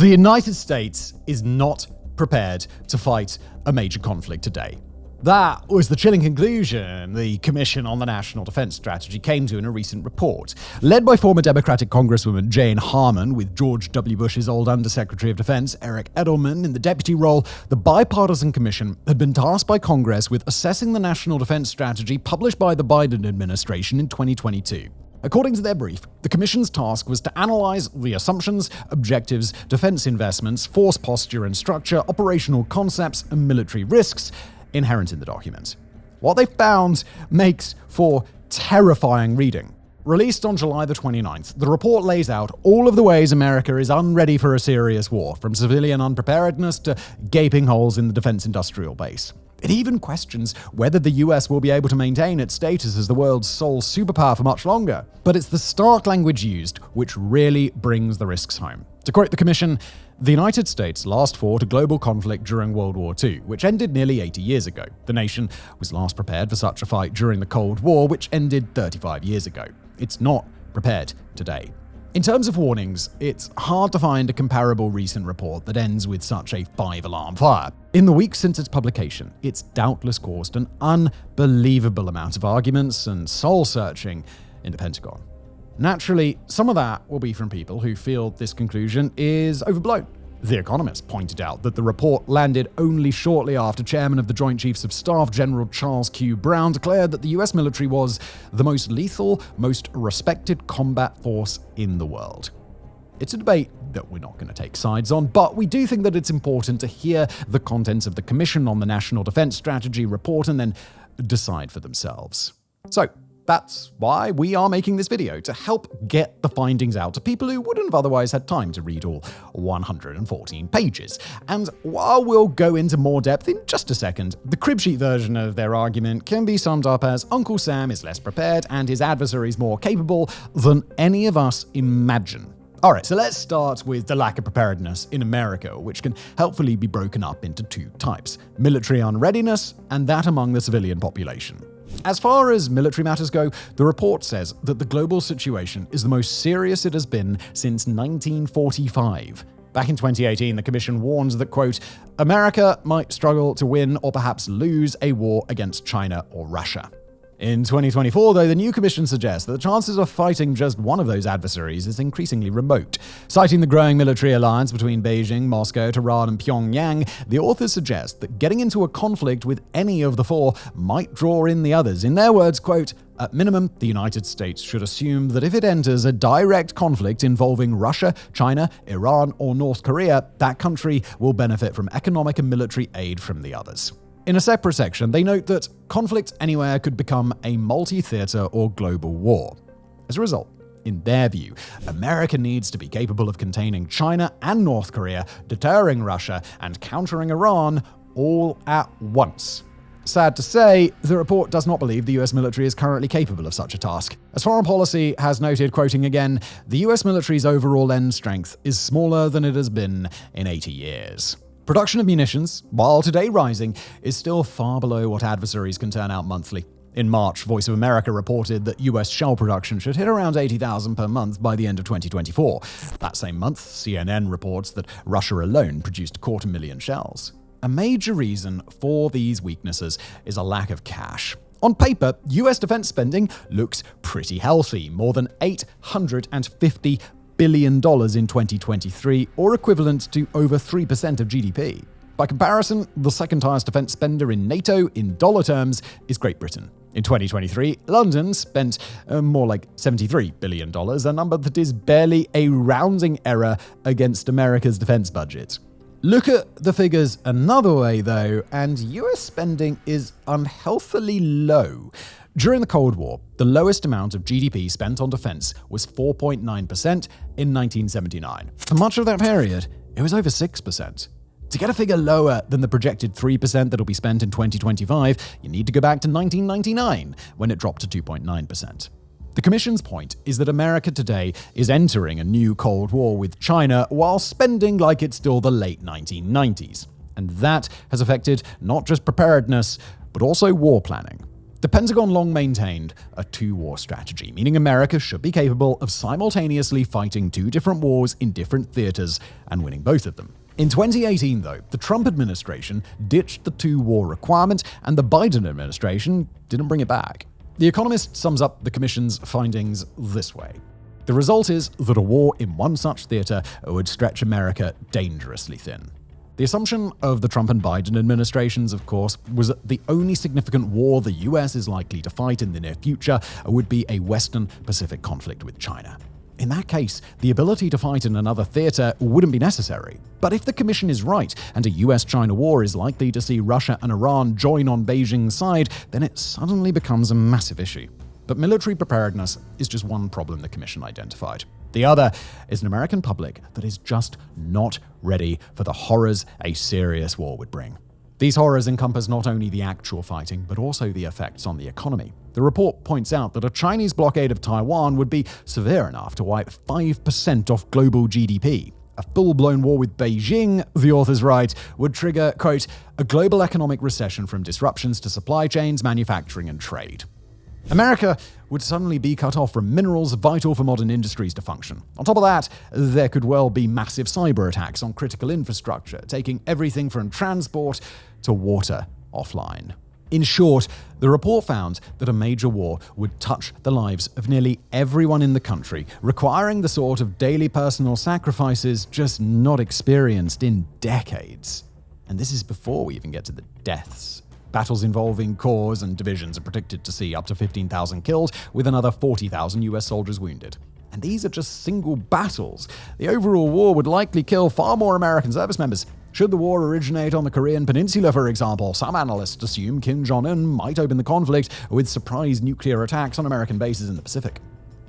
The United States is not prepared to fight a major conflict today. That was the chilling conclusion the Commission on the National Defense Strategy came to in a recent report. Led by former Democratic Congresswoman Jane Harman, with George W. Bush's old Undersecretary of Defense Eric Edelman in the deputy role, the bipartisan commission had been tasked by Congress with assessing the National Defense Strategy published by the Biden administration in 2022. According to their brief, the Commission's task was to analyze the assumptions, objectives, defense investments, force posture and structure, operational concepts, and military risks inherent in the document. What they found makes for terrifying reading. Released on July the 29th, the report lays out all of the ways America is unready for a serious war, from civilian unpreparedness to gaping holes in the defense industrial base. It even questions whether the US will be able to maintain its status as the world's sole superpower for much longer. But it's the stark language used which really brings the risks home. To quote the Commission, "The United States last fought a global conflict during World War II, which ended nearly 80 years ago. The nation was last prepared for such a fight during the Cold War, which ended 35 years ago. It's not prepared today." In terms of warnings, it's hard to find a comparable recent report that ends with such a 5-alarm fire. In the weeks since its publication, it's doubtless caused an unbelievable amount of arguments and soul-searching in the Pentagon. Naturally, some of that will be from people who feel this conclusion is overblown. The Economist pointed out that the report landed only shortly after Chairman of the Joint Chiefs of Staff General Charles Q. Brown declared that the US military was the most lethal, most respected combat force in the world. It's a debate that we're not going to take sides on, but we do think that it's important to hear the contents of the Commission on the National Defense Strategy report and then decide for themselves. So, that's why we are making this video, to help get the findings out to people who wouldn't have otherwise had time to read all 114 pages. And while we'll go into more depth in just a second, the crib sheet version of their argument can be summed up as Uncle Sam is less prepared and his adversaries more capable than any of us imagine. Alright, so let's start with the lack of preparedness in America, which can helpfully be broken up into two types: military unreadiness and that among the civilian population. As far as military matters go, the report says that the global situation is the most serious it has been since 1945. Back in 2018, the Commission warned that, quote, "America might struggle to win or perhaps lose a war against China or Russia." In 2024, though, the new Commission suggests that the chances of fighting just one of those adversaries is increasingly remote. Citing the growing military alliance between Beijing, Moscow, Tehran, and Pyongyang, the authors suggest that getting into a conflict with any of the four might draw in the others. In their words, quote, "At minimum, the United States should assume that if it enters a direct conflict involving Russia, China, Iran, or North Korea, that country will benefit from economic and military aid from the others." In a separate section, they note that conflict anywhere could become a multi-theater or global war. As a result, in their view, America needs to be capable of containing China and North Korea, deterring Russia, and countering Iran all at once. Sad to say, the report does not believe the US military is currently capable of such a task. As Foreign Policy has noted, quoting again, "The US military's overall end strength is smaller than it has been in 80 years. Production of munitions, while today rising, is still far below what adversaries can turn out monthly. In March, Voice of America reported that US shell production should hit around 80,000 per month by the end of 2024. That same month, CNN reports that Russia alone produced 250,000 shells. A major reason for these weaknesses is a lack of cash. On paper, US defense spending looks pretty healthy, more than $850 billion in 2023, or equivalent to over 3% of GDP. By comparison, the second highest defense spender in NATO in dollar terms is Great Britain. In 2023, London spent more like $73 billion, a number that is barely a rounding error against America's defense budget. Look at the figures another way, though, and US spending is unhealthily low. During the Cold War, the lowest amount of GDP spent on defense was 4.9% in 1979. For much of that period, it was over 6%. To get a figure lower than the projected 3% that'll be spent in 2025, you need to go back to 1999, when it dropped to 2.9%. The Commission's point is that America today is entering a new Cold War with China while spending like it's still the late 1990s. And that has affected not just preparedness, but also war planning. The Pentagon long maintained a two-war strategy, meaning America should be capable of simultaneously fighting two different wars in different theaters and winning both of them. In 2018, though, the Trump administration ditched the two-war requirement, and the Biden administration didn't bring it back. The Economist sums up the commission's findings this way. The result is that a war in one such theater would stretch America dangerously thin. The assumption of the Trump and Biden administrations, of course, was that the only significant war the US is likely to fight in the near future would be a Western Pacific conflict with China. In that case, the ability to fight in another theater wouldn't be necessary. But if the commission is right, and a US-China war is likely to see Russia and Iran join on Beijing's side, then it suddenly becomes a massive issue. But military preparedness is just one problem the commission identified. The other is an American public that is just not ready for the horrors a serious war would bring. These horrors encompass not only the actual fighting, but also the effects on the economy. The report points out that a Chinese blockade of Taiwan would be severe enough to wipe 5% off global GDP. A full-blown war with Beijing, the authors write, would trigger, quote, a global economic recession from disruptions to supply chains, manufacturing, and trade. America would suddenly be cut off from minerals vital for modern industries to function. On top of that, there could well be massive cyber attacks on critical infrastructure, taking everything from transport to water offline. In short, the report found that a major war would touch the lives of nearly everyone in the country, requiring the sort of daily personal sacrifices just not experienced in decades. And this is before we even get to the deaths. Battles involving corps and divisions are predicted to see up to 15,000 killed, with another 40,000 US soldiers wounded. And these are just single battles. The overall war would likely kill far more American service members. Should the war originate on the Korean Peninsula, for example, some analysts assume Kim Jong-un might open the conflict with surprise nuclear attacks on American bases in the Pacific.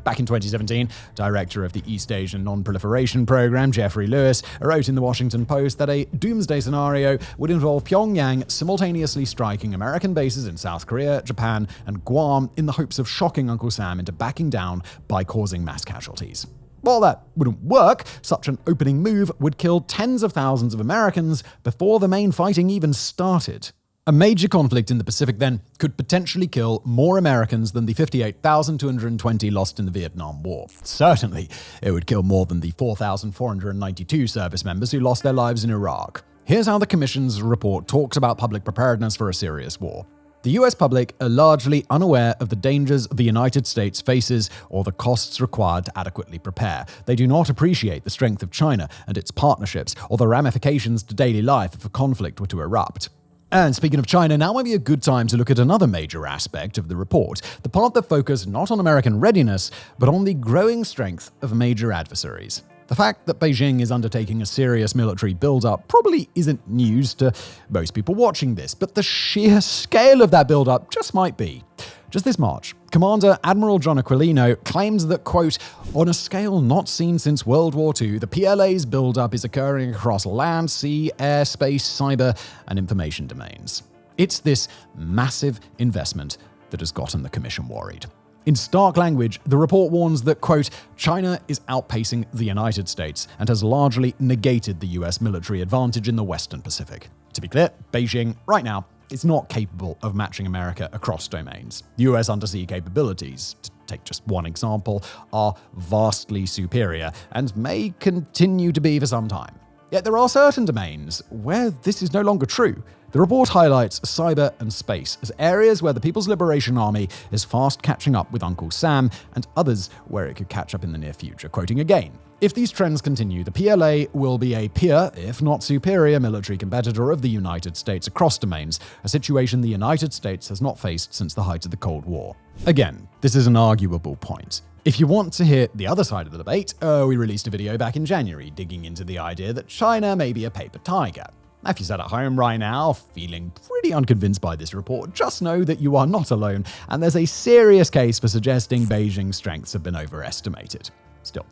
Back in 2017, director of the East Asian Non-Proliferation Program, Jeffrey Lewis, wrote in the Washington Post that a doomsday scenario would involve Pyongyang simultaneously striking American bases in South Korea, Japan, and Guam in the hopes of shocking Uncle Sam into backing down by causing mass casualties. While that wouldn't work, such an opening move would kill tens of thousands of Americans before the main fighting even started. A major conflict in the Pacific, then, could potentially kill more Americans than the 58,220 lost in the Vietnam War. Certainly, it would kill more than the 4,492 service members who lost their lives in Iraq. Here's how the Commission's report talks about public preparedness for a serious war. The US public are largely unaware of the dangers the United States faces or the costs required to adequately prepare. They do not appreciate the strength of China and its partnerships or the ramifications to daily life if a conflict were to erupt. And speaking of China, now might be a good time to look at another major aspect of the report, the part that focused not on American readiness, but on the growing strength of major adversaries. The fact that Beijing is undertaking a serious military build-up probably isn't news to most people watching this, but the sheer scale of that build-up just might be. Just this March, Commander Admiral John Aquilino claims that, quote, on a scale not seen since World War II, the PLA's build-up is occurring across land, sea, air, space, cyber, and information domains. It's this massive investment that has gotten the Commission worried. In stark language, the report warns that, quote, China is outpacing the United States and has largely negated the US military advantage in the Western Pacific. To be clear, Beijing, right now, is not capable of matching America across domains. US undersea capabilities, to take just one example, are vastly superior and may continue to be for some time. Yet there are certain domains where this is no longer true. The report highlights cyber and space as areas where the People's Liberation Army is fast catching up with Uncle Sam, and others where it could catch up in the near future. Quoting again, if these trends continue, the PLA will be a peer, if not superior, military competitor of the United States across domains, a situation the United States has not faced since the height of the Cold War. Again, this is an arguable point. If you want to hear the other side of the debate, we released a video back in January digging into the idea that China may be a paper tiger. If you sat at home right now feeling pretty unconvinced by this report, just know that you are not alone, and there's a serious case for suggesting Beijing's strengths have been overestimated. Still,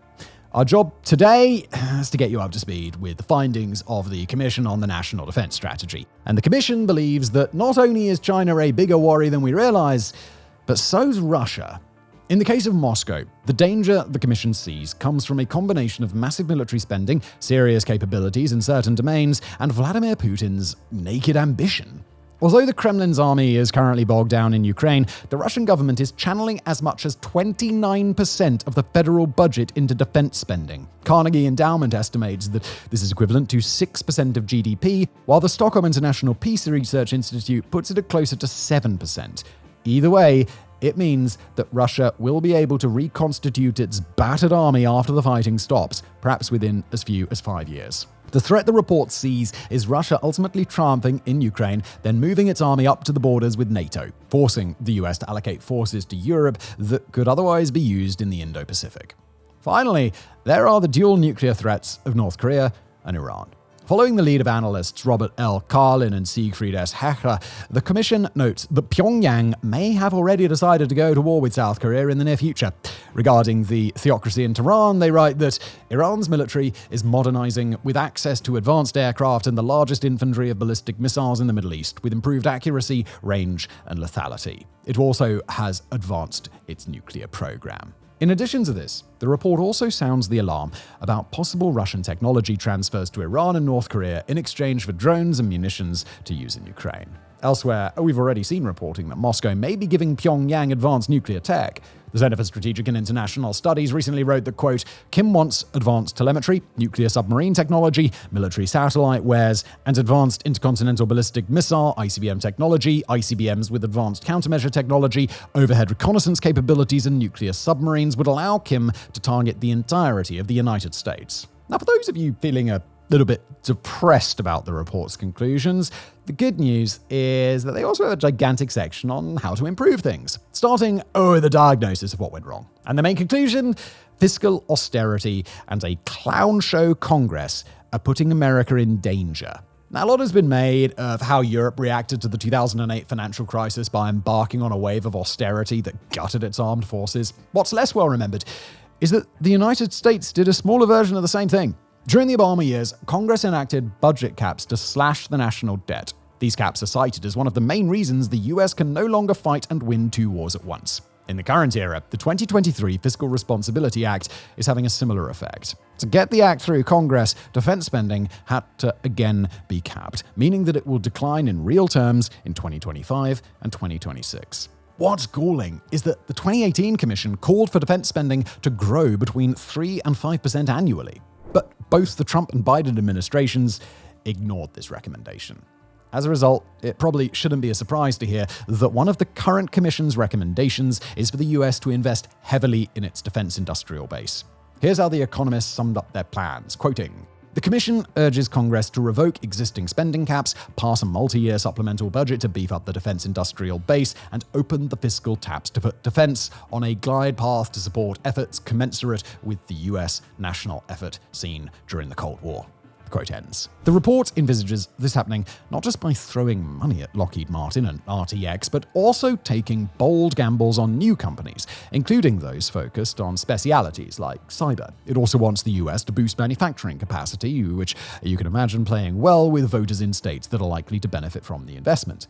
our job today is to get you up to speed with the findings of the Commission on the National Defense Strategy. And the Commission believes that not only is China a bigger worry than we realize, but so's Russia. In the case of Moscow, the danger the Commission sees comes from a combination of massive military spending, serious capabilities in certain domains, and Vladimir Putin's naked ambition. Although the Kremlin's army is currently bogged down in Ukraine, the Russian government is channeling as much as 29% of the federal budget into defense spending. Carnegie Endowment estimates that this is equivalent to 6% of GDP, while the Stockholm International Peace Research Institute puts it at closer to 7%. Either way, it means that Russia will be able to reconstitute its battered army after the fighting stops, perhaps within as few as 5 years. The threat the report sees is Russia ultimately triumphing in Ukraine, then moving its army up to the borders with NATO, forcing the US to allocate forces to Europe that could otherwise be used in the Indo-Pacific. Finally, there are the dual nuclear threats of North Korea and Iran. Following the lead of analysts Robert L. Karlin and Siegfried S. Hechler, the Commission notes that Pyongyang may have already decided to go to war with South Korea in the near future. Regarding the theocracy in Tehran, they write that Iran's military is modernizing with access to advanced aircraft and the largest infantry of ballistic missiles in the Middle East, with improved accuracy, range, and lethality. It also has advanced its nuclear program. In addition to this, the report also sounds the alarm about possible Russian technology transfers to Iran and North Korea in exchange for drones and munitions to use in Ukraine. Elsewhere, we've already seen reporting that Moscow may be giving Pyongyang advanced nuclear tech. The Center for Strategic and International Studies recently wrote that, quote, Kim wants advanced telemetry, nuclear submarine technology, military satellite wares, and advanced intercontinental ballistic missile, ICBM technology, ICBMs with advanced countermeasure technology, overhead reconnaissance capabilities, and nuclear submarines would allow Kim to target the entirety of the United States. Now, for those of you feeling a little bit depressed about the report's conclusions, the good news is that they also have a gigantic section on how to improve things, starting with the diagnosis of what went wrong. And the main conclusion: fiscal austerity and a clown show Congress are putting America in danger. Now, a lot has been made of how Europe reacted to the 2008 financial crisis by embarking on a wave of austerity that gutted its armed forces. What's less well remembered is that the United States did a smaller version of the same thing. During the Obama years, Congress enacted budget caps to slash the national debt. These caps are cited as one of the main reasons the US can no longer fight and win 2 wars at once. In the current era, the 2023 Fiscal Responsibility Act is having a similar effect. To get the act through Congress, defense spending had to again be capped, meaning that it will decline in real terms in 2025 and 2026. What's galling is that the 2018 Commission called for defense spending to grow between 3 and 5% annually. But both the Trump and Biden administrations ignored this recommendation. As a result, it probably shouldn't be a surprise to hear that one of the current Commission's recommendations is for the US to invest heavily in its defense industrial base. Here's how The Economist summed up their plans, quoting, "The Commission urges Congress to revoke existing spending caps, pass a multi-year supplemental budget to beef up the defense industrial base, and open the fiscal taps to put defense on a glide path to support efforts commensurate with the US national effort seen during the Cold War." The quote ends. The report envisages this happening not just by throwing money at Lockheed Martin and RTX, but also taking bold gambles on new companies, including those focused on specialities like cyber. It also wants the US to boost manufacturing capacity, which you can imagine playing well with voters in states that are likely to benefit from the investment.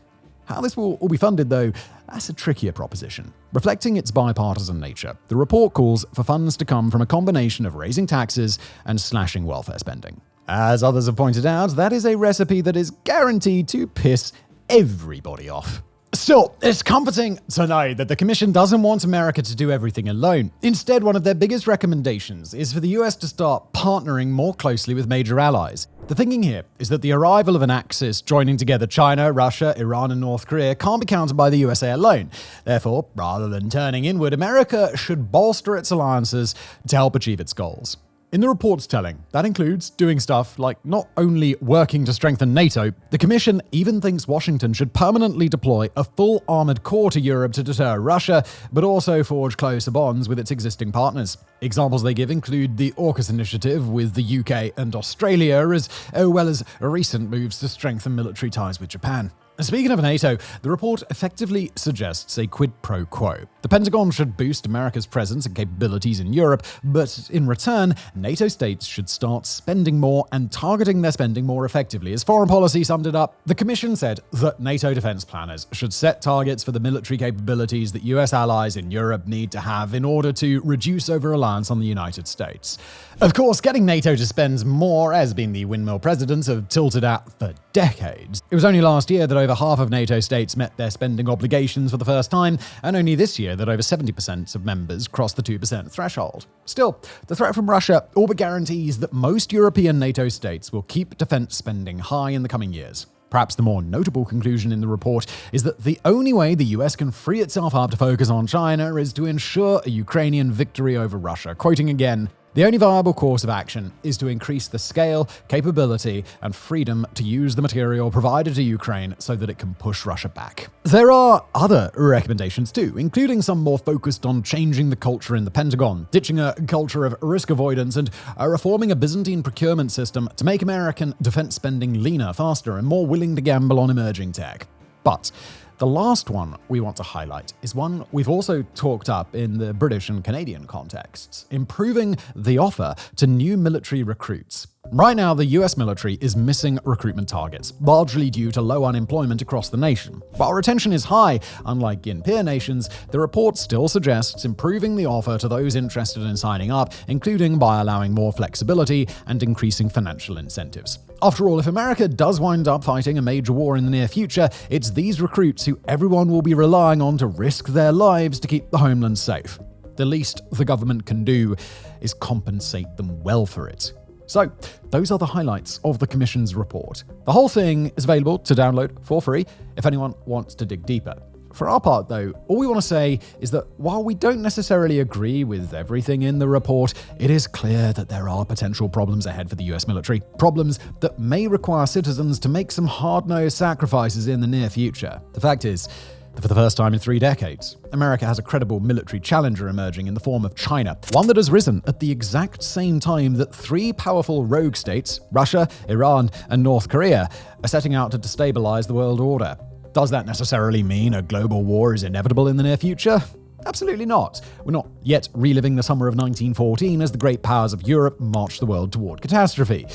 How this will all be funded, though, that's a trickier proposition. Reflecting its bipartisan nature, the report calls for funds to come from a combination of raising taxes and slashing welfare spending. As others have pointed out, that is a recipe that is guaranteed to piss everybody off. Still, it's comforting to know that the Commission doesn't want America to do everything alone. Instead, one of their biggest recommendations is for the US to start partnering more closely with major allies. The thinking here is that the arrival of an axis joining together China, Russia, Iran, and North Korea can't be countered by the USA alone. Therefore, rather than turning inward, America should bolster its alliances to help achieve its goals. In the report's telling, that includes doing stuff like not only working to strengthen NATO, the Commission even thinks Washington should permanently deploy a full armored corps to Europe to deter Russia, but also forge closer bonds with its existing partners. Examples they give include the AUKUS initiative with the UK and Australia, as well as recent moves to strengthen military ties with Japan. Speaking of NATO, the report effectively suggests a quid pro quo. The Pentagon should boost America's presence and capabilities in Europe, but in return, NATO states should start spending more and targeting their spending more effectively. As Foreign Policy summed it up, the Commission said that NATO defense planners should set targets for the military capabilities that US allies in Europe need to have in order to reduce over-reliance on the United States. Of course, getting NATO to spend more has been the windmill presidents have tilted at for decades. It was only last year that over half of NATO states met their spending obligations for the first time, and only this year that over 70% of members crossed the 2% threshold. Still, the threat from Russia all but guarantees that most European NATO states will keep defense spending high in the coming years. Perhaps the more notable conclusion in the report is that the only way the US can free itself up to focus on China is to ensure a Ukrainian victory over Russia. Quoting again, "The only viable course of action is to increase the scale, capability, and freedom to use the material provided to Ukraine so that it can push Russia back." There are other recommendations too, including some more focused on changing the culture in the Pentagon, ditching a culture of risk avoidance, and reforming a Byzantine procurement system to make American defense spending leaner, faster, and more willing to gamble on emerging tech. But the last one we want to highlight is one we've also talked up in the British and Canadian contexts: improving the offer to new military recruits. Right now, the US military is missing recruitment targets, largely due to low unemployment across the nation. While retention is high, unlike in peer nations, the report still suggests improving the offer to those interested in signing up, including by allowing more flexibility and increasing financial incentives. After all, if America does wind up fighting a major war in the near future, it's these recruits who everyone will be relying on to risk their lives to keep the homeland safe. The least the government can do is compensate them well for it. So, those are the highlights of the Commission's report. The whole thing is available to download for free if anyone wants to dig deeper. For our part, though, all we want to say is that while we don't necessarily agree with everything in the report, it is clear that there are potential problems ahead for the US military. Problems that may require citizens to make some hard-nosed sacrifices in the near future. The fact is, for the first time in 3 decades, America has a credible military challenger emerging in the form of China, one that has risen at the exact same time that 3 powerful rogue states, Russia, Iran, and North Korea, are setting out to destabilize the world order. Does that necessarily mean a global war is inevitable in the near future? Absolutely not. We're not yet reliving the summer of 1914 as the great powers of Europe march the world toward catastrophe.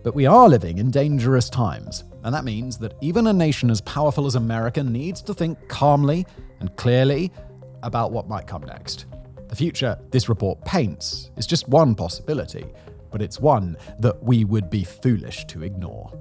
But we are living in dangerous times, and that means that even a nation as powerful as America needs to think calmly and clearly about what might come next. The future this report paints is just one possibility, but it's one that we would be foolish to ignore.